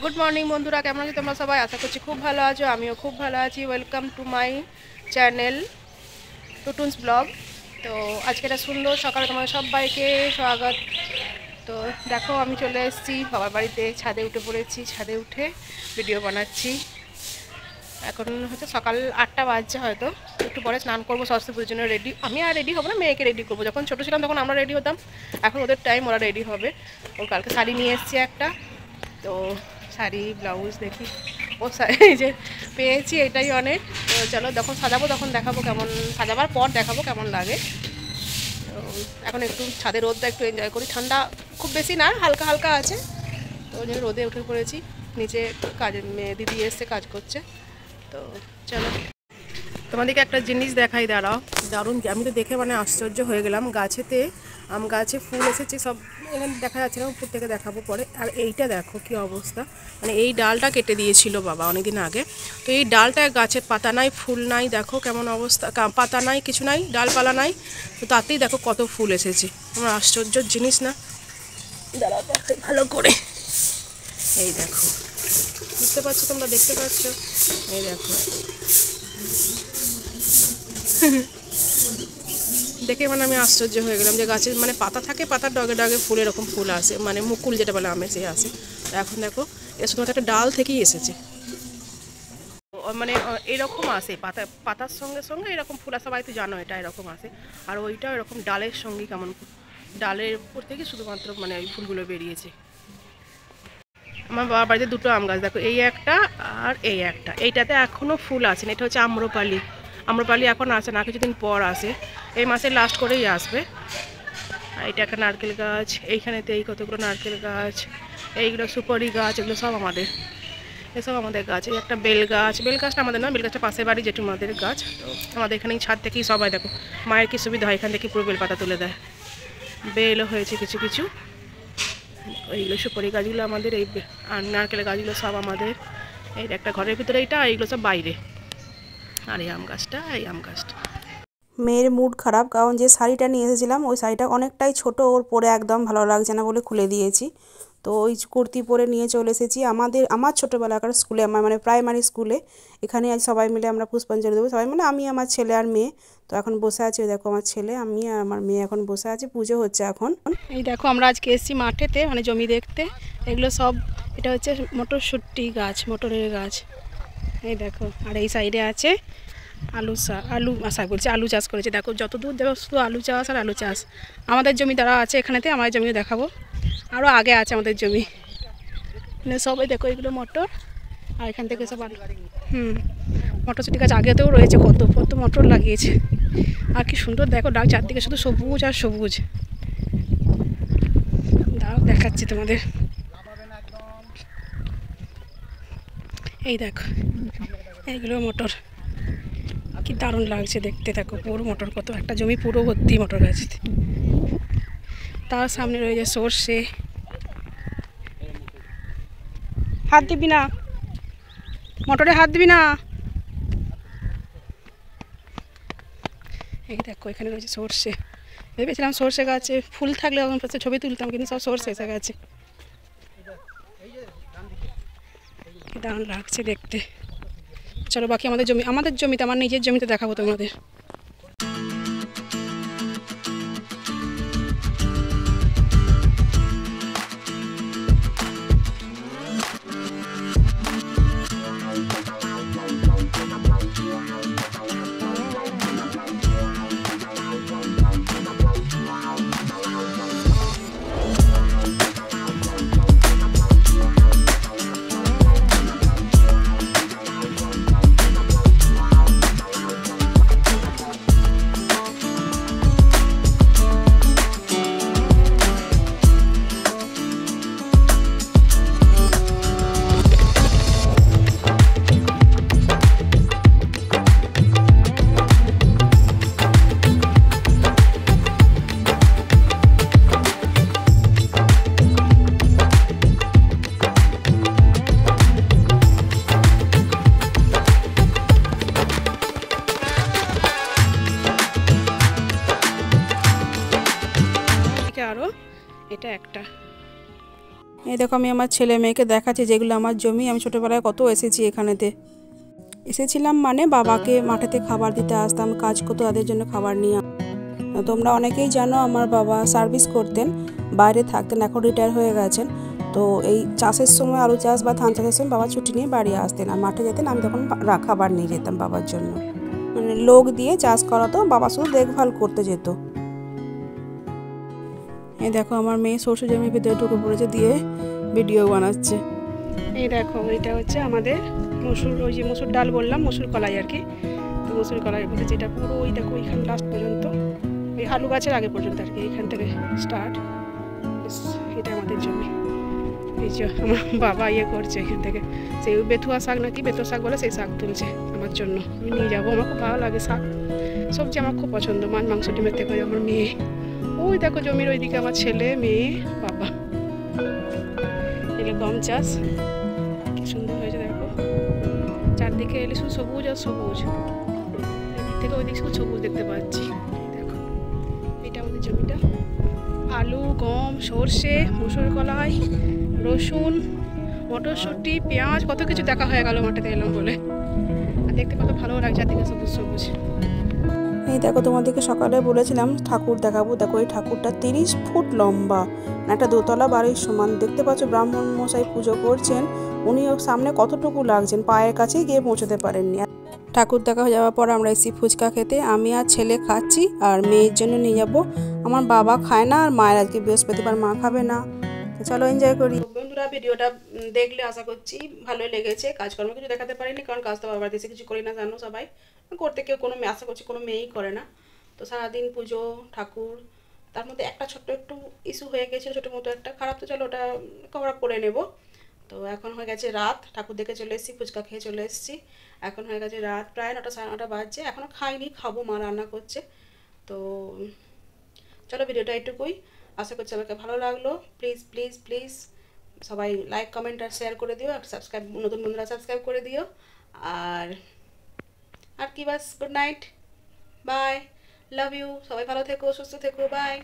Good morning বন্ধুরা, কেমন আছো তোমরা সবাই? আশা করছি খুব ভালো আছো, আমিও খুব ভালো আছি। Welcome to my channel Tutun's blog. তো আজকে একটা সুন্দর সকালে তোমাদের সবাইকে স্বাগত। তো দেখো, আমি চলে এসেছি বাবার বাড়িতে, ছাদে উঠে পড়েছি। ছাদে উঠে ভিডিও বানাচ্ছি। এখন হচ্ছে সকাল 8টা বাজছে, হয়তো একটু পরে স্নান করবো, সরস্বতী পুজোর জন্য রেডি। আমি আর রেডি হবো না, মেয়েকে রেডি করবো। যখন ছোটো ছিলাম তখন আমরা রেডি হতাম, এখন ওদের টাইম, ওরা রেডি হবে। ওর কালকে শাড়ি নিয়ে এসেছি একটা, তো শাড়ি ব্লাউজ দেখি ও এই যে পেয়েছি, এটাই অনেক। তো চলো, যখন সাজাবো তখন দেখাবো কেমন, সাজাবার পর দেখাবো কেমন লাগে। তো এখন একটু ছাদের রোদটা একটু এনজয় করি, ঠান্ডা খুব বেশি না, হালকা হালকা আছে। তো ওই জন্য রোদে উঠে পড়েছি। নিচে কাজের মেয়ে দিদি এসছে, কাজ করছে। তো চলো তোমাদেরকে একটা জিনিস দেখাই, দাঁড়াও। দারুণ, আমি তো দেখে মানে আশ্চর্য হয়ে গেলাম। গাছেতে আম গাছে ফুল এসেছে সব, এখানে দেখা যাচ্ছে না, উপর থেকে দেখাবো পরে। আর এইটা দেখো কি অবস্থা, মানে এই ডালটা কেটে দিয়েছিল বাবা অনেকদিন আগে। তো এই ডালটা, গাছে পাতা নাই, ফুল নাই, দেখো কেমন অবস্থা, পাতা নাই, কিছু নাই, ডালপালা নাই। তো তাতেই দেখো কত ফুল এসেছে। আমার আশ্চর্যর জিনিস না? দাঁড়াও দেখাই ভালো করে। এই দেখো, বুঝতে পারছো তোমরা, দেখতে পাচ্ছ? এই দেখো, দেখে মানে আমি আশ্চর্য হয়ে গেলাম যে গাছের মানে পাতা থাকে, পাতার ডগে ডগে ফুল, এরকম ফুল আসে, মানে মুকুল যেটা বলে আমে, সে আসে। এখন দেখো, এর শুধুমাত্র একটা ডাল থেকেই এসেছে। মানে এরকম আসে, পাতার সঙ্গে সঙ্গে এরকম ফুল আসে, সবাই তো জানো এটা এরকম আসে। আর ওইটাও এরকম ডালের সঙ্গে, কেমন ডালের উপর থেকে শুধুমাত্র মানে ওই ফুলগুলো বেরিয়েছে। আমার বাবার বাড়িতে দুটো আম গাছ দেখো, এই একটা আর এই একটা। এইটাতে এখনও ফুল আছে না, এটা হচ্ছে আম্রপালি। আম্রপালি এখন আসে না, কিছুদিন পর আসে, এই মাসের লাস্ট করেই আসবে। আর এটা একটা নারকেল গাছ, এইখানেতে এই কতগুলো নারকেল গাছ, এইগুলো সুপারি গাছ, এগুলো সব আমাদের, এসব আমাদের গাছ। এই একটা বেল গাছ, বেল গাছটা আমাদের না, বেল গাছটা পাশের বাড়ি জেঠুমাদের গাছ। তো আমাদের এখানেই ছাদ থেকেই সবাই দেখো, মায়ের কি সুবিধা হয়, এখান থেকে পুরো বেল পাতা তুলে দেয়। বেলও হয়েছে কিছু কিছু। এইগুলো সুপারি গাছগুলো আমাদের, এই আর নারকেল গাছগুলো সব আমাদের। এই একটা ঘরের ভিতরে এইটা, আর এইগুলো সব বাইরে। আর এই আম গাছটা, এই আম গাছটা। মেয়ের মুড খারাপ, কারণ যে শাড়িটা নিয়ে এসেছিলাম ওই শাড়িটা অনেকটাই ছোট, ওর পরে একদম ভালো লাগছে না বলে খুলে দিয়েছি। তো ওই কুর্তি পরে নিয়ে চলে এসেছি আমার ছোটোবেলাকার স্কুলে, আমার মানে প্রাইমারি স্কুলে। এখানে আজ সবাই মিলে আমরা পুষ্পাঞ্জলি দেবো, সবাই মানে আমি, আমার ছেলে আর মেয়ে। তো এখন বসে আছি, দেখো আমার ছেলে, আমি আর আমার মেয়ে এখন বসে আছি, পুজো হচ্ছে এখন। এই দেখো, আমরা আজকে এসেছি মাঠেতে, মানে জমি দেখতে। এগুলো সব, এটা হচ্ছে মটরশুঁটি গাছ, মটরের গাছ। এই দেখো, আর এই সাইডে আছে আলু শাক বলছে, আলু চাষ করেছে। দেখো যত দূর দেখো শুধু আলু চাষ আর আলু চাষ। আমাদের জমি দ্বারা আছে এখানেতে, আমার জমিও দেখাবো, আরও আগে আছে আমাদের জমি। মানে সবাই দেখো, এগুলো মটর, আর এখান থেকে সব আলু। মটরশুঁটি গাছ আগেতেও রয়েছে, কত কত মটর লাগিয়েছে। আর কি সুন্দর দেখো, ডাক চারদিকে শুধু সবুজ আর সবুজ। দাও দেখাচ্ছি তোমাদের। এই দেখো, এইগুলো মটর, কি দারুণ লাগছে দেখতে। দেখো পুরো মটর, কত একটা জমি পুরো ভর্তি মটর গাছ। তার সামনে রয়েছে সর্ষে। হাত দিবি না, মটরে হাত দিবি না। এই দেখো, এখানে রয়েছে সর্ষে। ভেবেছিলাম সর্ষে গাছে ফুল থাকলে আমার কাছে ছবি তুলতাম, কিন্তু সব সর্ষে এসে গেছে। দারুণ লাগছে দেখতে। চলো বাকি আমাদের জমিতে, আমার নিজের জমিতে দেখাবো তোমাদের। আরও এটা একটা, এই দেখো আমি আমার ছেলে মেয়েকে দেখাচ্ছি যেগুলো আমার জমি। আমি ছোটোবেলায় কত এসেছি এখানেতে, এসেছিলাম মানে বাবাকে মাঠেতে খাবার দিতে আসতাম, কাজ করতো, তাদের জন্য খাবার নিয়ে। তোমরা অনেকেই জানো আমার বাবা সার্ভিস করতেন, বাইরে থাকতেন, এখন রিটায়ার হয়ে গেছেন। তো এই চাষের সময়, আলু চাষ বা ধান চাষের সময় বাবা ছুটি নিয়ে বাড়ি আসতেন আর মাঠে যেতেন। আমি তখন খাবার নিয়ে যেতাম বাবার জন্য, মানে লোক দিয়ে চাষ করাতো, বাবা শুধু দেখভাল করতে যেত। এই দেখো আমার মেয়ে সরষে জমির ভিতরে ঢুকে পড়েছে, দিয়ে ভিডিও বানাচ্ছে। এই দেখো এটা হচ্ছে আমাদের মসুর, ওই যে মসুর ডাল বললাম, মসুর কলাই আর কি। তো মসুর কলাই বলতে যেটা পুরো ওই দেখো এইখানে লাস্ট পর্যন্ত, ওই আলু গাছের আগে পর্যন্ত আর কি, এইখান থেকে স্টার্ট। এটা আমাদের জমি। এই যে আমার বাবা ইয়ে করছে এখান থেকে, সেই বেথুয়া শাক নাকি বেতুয়া শাক বলে, সেই শাক তুলছে আমার জন্য। আমি নিয়ে যাবো, আমার খুব ভালো লাগে শাক সবজি, আমার খুব পছন্দ, মাংস ডিমের থেকে। আমার মেয়ে ওই দেখো জমির ওইদিকে আমার ছেলে মেয়ে বাবা। এগুলো গম চাষ, কি সুন্দর হয়েছে দেখো, চারদিকে এলে শুধু সবুজ আর সবুজ, এদিক থেকে ওইদিক শুধু সবুজ দেখতে পাচ্ছি। দেখো এটা আমাদের জমিটা, আলু, গম, সর্ষে, মসুর কলাই, রসুন, মটরশুঁটি, পেঁয়াজ, কত কিছু দেখা হয়ে গেল মাঠেতে এলাম বলে। আর দেখতে কত ভালো লাগছে চারদিকে সবুজ সবুজ। এই দেখো তোমাদেরকে সকালে বলেছিলাম ঠাকুর দেখাবো, দেখো এই ঠাকুরটা 30 ফুট লম্বা, একটা দোতলা বাড়ির সমান। দেখতে পাচ্ছ ব্রাহ্মণ মশাই পুজো করছেন, উনি সামনে কতটুকু লাগছেন, পায়ের কাছেই গিয়ে পৌঁছতে পারেননি। ঠাকুর দেখা হয়ে যাওয়ার পর আমরা এসেছি ফুচকা খেতে, আমি আর ছেলে খাচ্ছি আর মেয়ের জন্য নিয়ে যাব। আমার বাবা খায় না আর মায়ের আজকে বৃহস্পতিবার, মা খাবে না। তো চলো এনজয় করি। বন্ধুরা ভিডিওটা দেখলে আশা করছি ভালোই লেগেছে। কাজকর্ম কিছু দেখাতে পারিনি, কারণ কাজ তো বাবার দেশে কিছু করি না, জানো সবাই করতে, কেউ কোনো আশা করছি কোনো মেয়েই করে না। তো সারাদিন পুজো ঠাকুর, তার মধ্যে একটা ছোট্ট একটু ইস্যু হয়ে গেছিলো, ছোটো মতো একটা খারাপ, তো চলো ওটা কভার আপ করে নেব। তো এখন হয়ে গেছে রাত, ঠাকুর দেখে চলে এসেছি, ফুচকা খেয়ে চলে এসেছি। এখন হয়ে গেছে রাত প্রায় 9টা, 9:30 বাজছে, এখনও খাইনি, খাবো, মা রান্না করছে। তো চলো ভিডিওটা এটুকুই, আশা করছি সবাইকে ভালো লাগলো। প্লিজ প্লিজ প্লিজ সবাই লাইক কমেন্ট আর শেয়ার করে দিও, আর সাবস্ক্রাইব, নতুন বন্ধুরা সাবস্ক্রাইব করে দিও। আর আর কি, বাস good night, bye, love you, সবাই ভালো থেকো, সুস্থ থেকো, বাই।